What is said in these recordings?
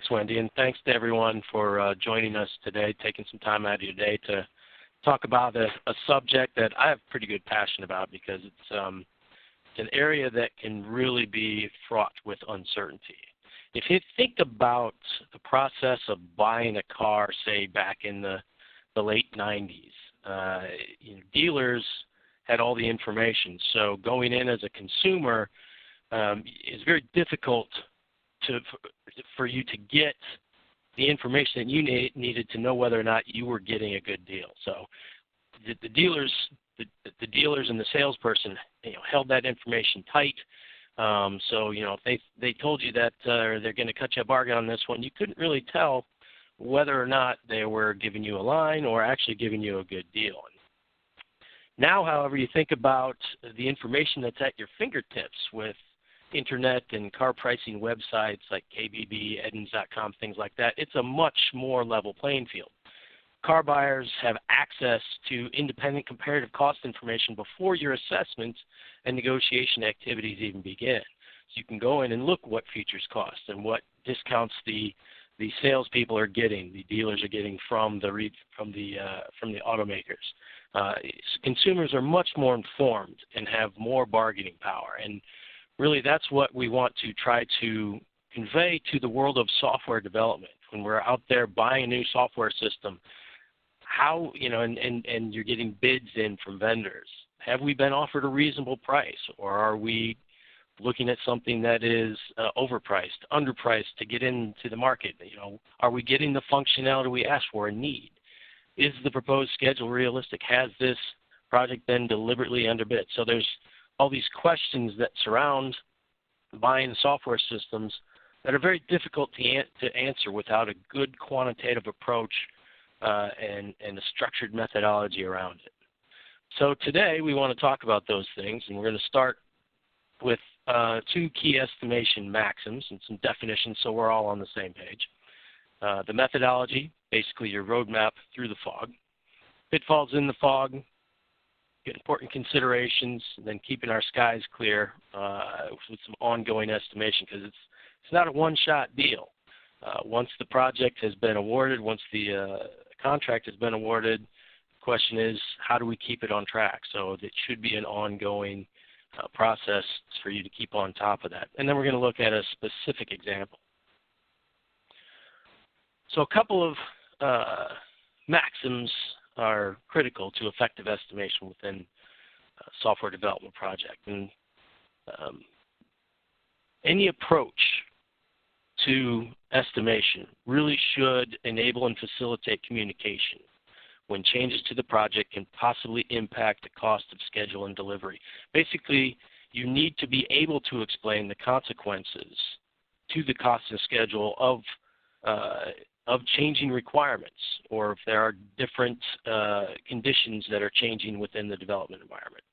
Thanks, Wendy, and thanks to everyone for joining us today, taking some time out of your day to talk about a subject that I have pretty good passion about because it's an area that can really be fraught with uncertainty. If you think about the process of buying a car, say back in the late 90s, dealers had all the information. So going in as a consumer is very difficult for you to get the information that you needed to know whether or not you were getting a good deal. So the dealers and the salesperson, held that information tight. So if they told you that they're going to cut you a bargain on this one, you couldn't really tell whether or not they were giving you a line or actually giving you a good deal. Now, however, you think about the information that's at your fingertips with internet and car pricing websites like KBB, Edmunds.com, things like that, it's a much more level playing field. Car buyers have access to independent comparative cost information before your assessment and negotiation activities even begin. So you can go in and look what features cost and what discounts the salespeople are getting, the dealers are getting from the automakers. Consumers are much more informed and have more bargaining power, and really that's what we want to try to convey to the world of software development. When we're out there buying a new software system, how, and you're getting bids in from vendors, have we been offered a reasonable price, or are we looking at something that is overpriced, underpriced to get into the market? Are we getting the functionality we ask for and need? Is the proposed schedule realistic? Has this project been deliberately underbid? So there's all these questions that surround buying software systems that are very difficult to answer without a good quantitative approach and a structured methodology around it. So today we want to talk about those things, and we're going to start with two key estimation maxims and some definitions so we're all on the same page. The methodology, basically your roadmap through the fog. Pitfalls in the fog, important considerations, and then keeping our skies clear with some ongoing estimation, because it's not a one-shot deal. Once the project has been awarded, once the contract has been awarded, the question is, how do we keep it on track? So it should be an ongoing process for you to keep on top of that. And then we're going to look at a specific example. So a couple of maxims are critical to effective estimation within a software development project. And any approach to estimation really should enable and facilitate communication when changes to the project can possibly impact the cost of schedule and delivery. Basically, you need to be able to explain the consequences to the cost and schedule of changing requirements, or if there are different conditions that are changing within the development environment.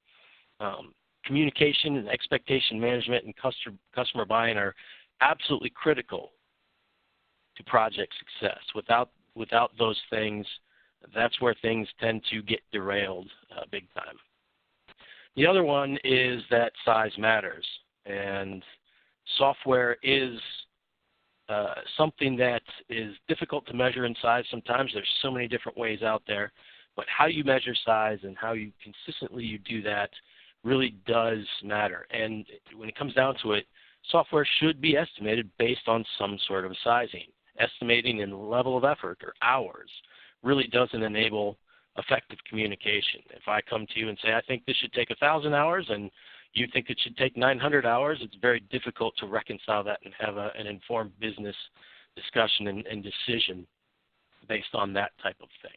Communication and expectation management and customer buy-in are absolutely critical to project success. Without those things, that's where things tend to get derailed big time. The other one is that size matters, and software is something that is difficult to measure in size sometimes. There's so many different ways out there, but how you measure size and how you consistently do that really does matter. And when it comes down to it, software should be estimated based on some sort of sizing. Estimating in the level of effort or hours really doesn't enable effective communication. If I come to you and say, I think this should take 1,000 hours and you think it should take 900 hours, it's very difficult to reconcile that and have an informed business discussion and decision based on that type of thing.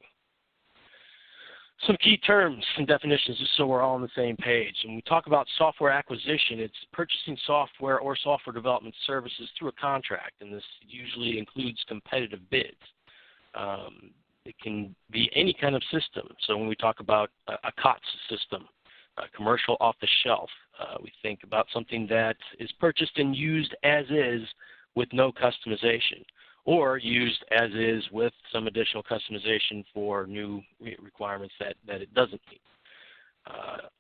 Some key terms and definitions just so we're all on the same page. When we talk about software acquisition, it's purchasing software or software development services through a contract, and this usually includes competitive bids. It can be any kind of system. So when we talk about a COTS system, a commercial off-the-shelf, we think about something that is purchased and used as is with no customization, or used as is with some additional customization for new requirements that it doesn't meet.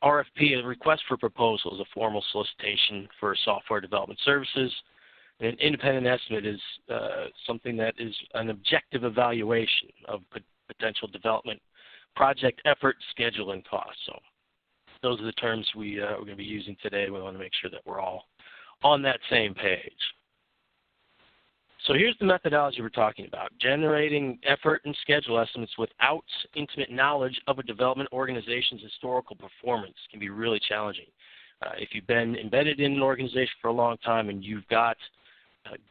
RFP, a request for proposal, is a formal solicitation for software development services. An independent estimate is something that is an objective evaluation of potential development, project effort, schedule, and cost. So those are the terms we're going to be using today. We want to make sure that we're all on that same page. So here's the methodology we're talking about. Generating effort and schedule estimates without intimate knowledge of a development organization's historical performance can be really challenging. If you've been embedded in an organization for a long time and you've got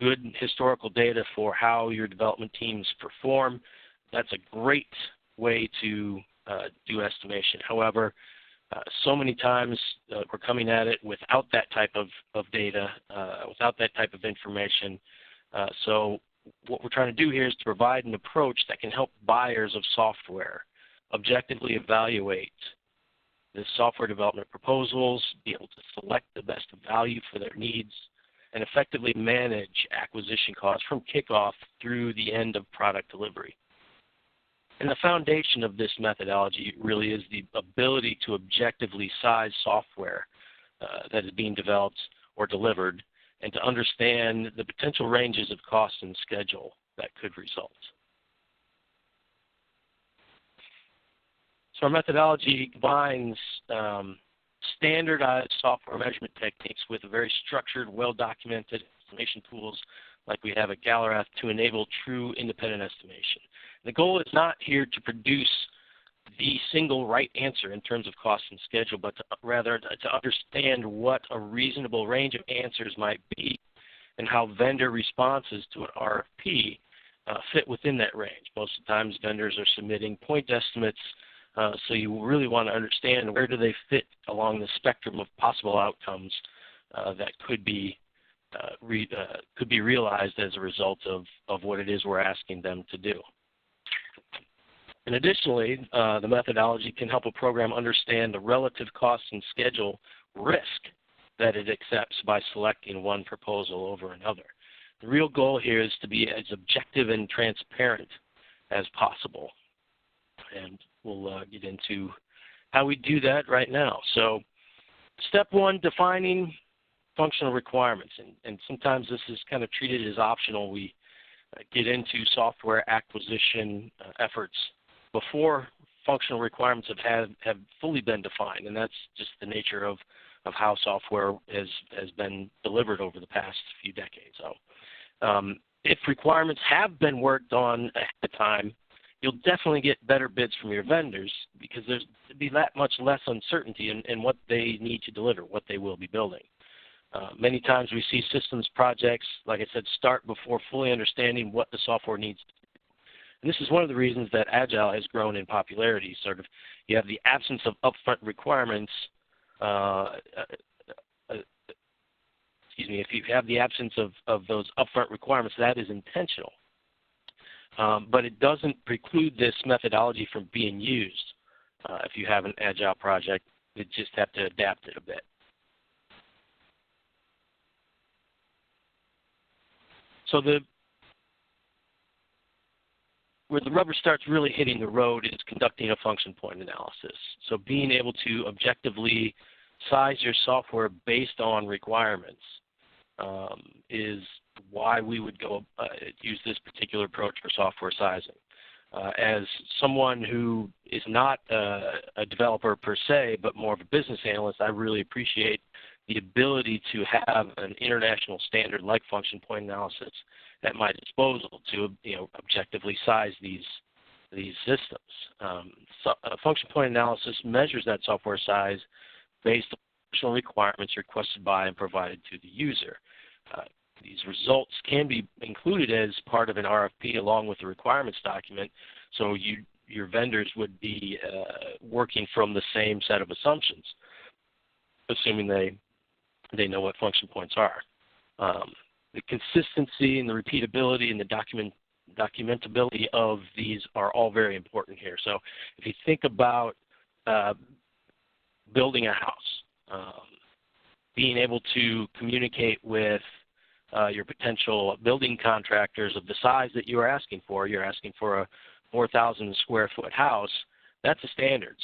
good historical data for how your development teams perform, that's a great way to do estimation. However, so many times we're coming at it without that type of data, without that type of information. So what we're trying to do here is to provide an approach that can help buyers of software objectively evaluate the software development proposals, be able to select the best value for their needs, and effectively manage acquisition costs from kickoff through the end of product delivery. And the foundation of this methodology really is the ability to objectively size software that is being developed or delivered, and to understand the potential ranges of cost and schedule that could result. So our methodology combines standardized software measurement techniques with very structured, well-documented estimation tools like we have at Galorath to enable true independent estimation. The goal is not here to produce the single right answer in terms of cost and schedule, but rather to understand what a reasonable range of answers might be and how vendor responses to an RFP fit within that range. Most of the times vendors are submitting point estimates, so you really want to understand where do they fit along the spectrum of possible outcomes that could be realized as a result of what it is we're asking them to do. And additionally, the methodology can help a program understand the relative cost and schedule risk that it accepts by selecting one proposal over another. The real goal here is to be as objective and transparent as possible. And we'll get into how we do that right now. So step one, defining functional requirements. And sometimes this is kind of treated as optional. We get into software acquisition efforts before functional requirements have fully been defined, and that's just the nature of how software has been delivered over the past few decades. So if requirements have been worked on ahead of time, you'll definitely get better bids from your vendors because there's be that much less uncertainty in what they need to deliver, what they will be building. Many times we see systems projects, like I said, start before fully understanding what the software needs to do. And this is one of the reasons that Agile has grown in popularity. Sort of, you have the absence of upfront requirements. If you have the absence of those upfront requirements, that is intentional. But it doesn't preclude this methodology from being used. If you have an Agile project, you just have to adapt it a bit. So where the rubber starts really hitting the road is conducting a function point analysis. So being able to objectively size your software based on requirements is why we would go use this particular approach for software sizing. As someone who is not a developer per se, but more of a business analyst, I really appreciate the ability to have an international standard like function point analysis at my disposal to objectively size these systems. Function point analysis measures that software size based on functional requirements requested by and provided to the user. These results can be included as part of an RFP along with the requirements document, so your vendors would be working from the same set of assumptions, assuming they know what function points are. The consistency and the repeatability and the documentability of these are all very important here. So if you think about building a house, being able to communicate with your potential building contractors of the size that you're asking for a 4,000 square foot house, that's a standard.